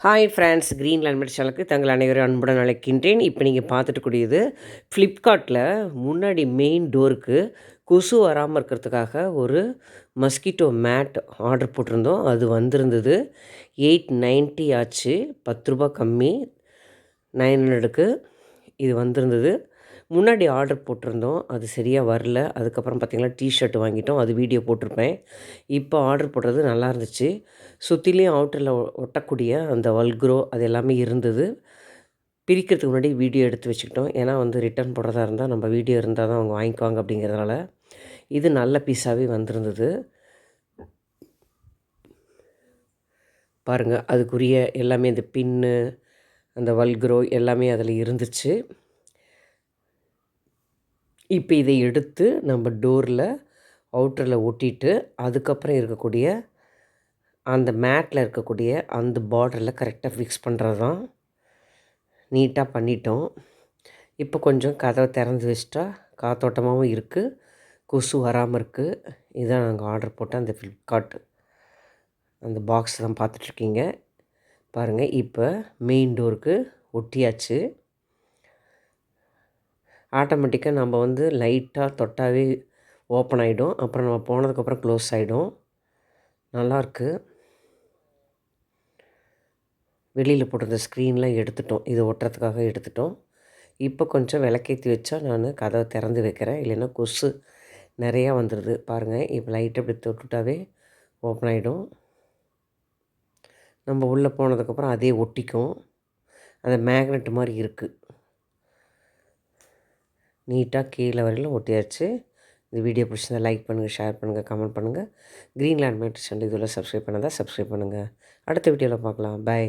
Hi friends, green land சேனலுக்கு தங்கள் அனைவரும் அன்புடன் அழைக்கின்றேன். இப்போ நீங்கள் பார்த்துட்டுக்கூடியது ஃப்ளிப்கார்ட்டில் முன்னாடி மெயின் டோருக்கு கொசு வராமல் இருக்கிறதுக்காக ஒரு மஸ்கிட்டோ மேட் ஆர்டர் போட்டிருந்தோம். அது வந்திருந்தது. 890 ஆச்சு. 10 ரூபா கம்மி. 900க்கு இது வந்திருந்தது. முன்னாடி ஆர்டர் போட்டிருந்தோம், அது சரியாக வரல. அதுக்கப்புறம் பார்த்திங்கன்னா டிஷர்ட் வாங்கிட்டோம், அது வீடியோ போட்டிருப்பேன். இப்போ ஆர்டர் போட்டது நல்லா இருந்துச்சு. சுற்றிலையும் அவுட்டரில் ஒட்டக்கூடிய அந்த வல்க்ரோ அது எல்லாமே இருந்தது. பிரிக்கிறதுக்கு முன்னாடி வீடியோ எடுத்து வச்சுக்கிட்டோம். ஏன்னா ரிட்டர்ன் போடுறதா இருந்தால் நம்ம வீடியோ இருந்தால் தான் அவங்க வாங்கிக்குவாங்க அப்படிங்கிறதுனால. இது நல்ல பீஸாகவே வந்திருந்தது. பாருங்கள், அதுக்குரிய எல்லாமே இந்த பின்னு, அந்த வல்க்ரோ எல்லாமே அதில் இருந்துச்சு. இப்போ இதை எடுத்து நம்ம டோரில் அவுட்டரில் ஒட்டிட்டு, அதுக்கப்புறம் இருக்கக்கூடிய அந்த மேட்டில் இருக்கக்கூடிய அந்த பார்டரில் கரெக்டாக ஃபிக்ஸ் பண்ணுறது தான். நீட்டாக பண்ணிட்டோம். இப்போ கொஞ்சம் கதவை திறந்து வச்சிட்டா காத்தோட்டமாகவும் இருக்குது, கொசு வராமல் இருக்குது. இதுதான் நாங்கள் ஆர்டர் போட்ட அந்த ஃப்ளிப்கார்ட் அந்த பாக்ஸ் தான் பார்த்துட்ருக்கீங்க. பாருங்கள், இப்போ மெயின் டோருக்கு ஒட்டியாச்சு. ஆட்டோமேட்டிக்காக நம்ம லைட்டாக தொட்டாவே ஓப்பன் ஆகிடும். அப்புறம் நம்ம போனதுக்கப்புறம் க்ளோஸ் ஆகிடும். நல்லாயிருக்கு. வெளியில் போட்டிருந்த ஸ்க்ரீன்லாம் எடுத்துட்டோம். இது ஒட்டுறதுக்காக எடுத்துட்டோம். இப்போ கொஞ்சம் விளக்கேற்றி வச்சா நான் கதவை திறந்து வைக்கிறேன், இல்லைன்னா கொசு நிறையா வந்துடுது. பாருங்கள், இப்போ லைட்டாக இப்படி தொட்டுட்டாவே ஓப்பன் ஆகிடும். நம்ம உள்ளே போனதுக்கப்புறம் அதே ஒட்டிக்கும். அந்த மேக்னெட் மாதிரி இருக்குது. நீட்டாக கீழே வரையிலும் ஒட்டியாச்சு. இந்த வீடியோ பிடிச்சிருந்தா லைக் பண்ணுங்கள், ஷேர் பண்ணுங்கள், கமெண்ட் பண்ணுங்கள். க்ரீன் லேண்ட் சேனல் இதில் சப்ஸ்கிரைப் பண்ணால் சப்ஸ்கிரைப் பண்ணுங்கள். அடுத்த வீடியோவில் பார்க்கலாம். பை.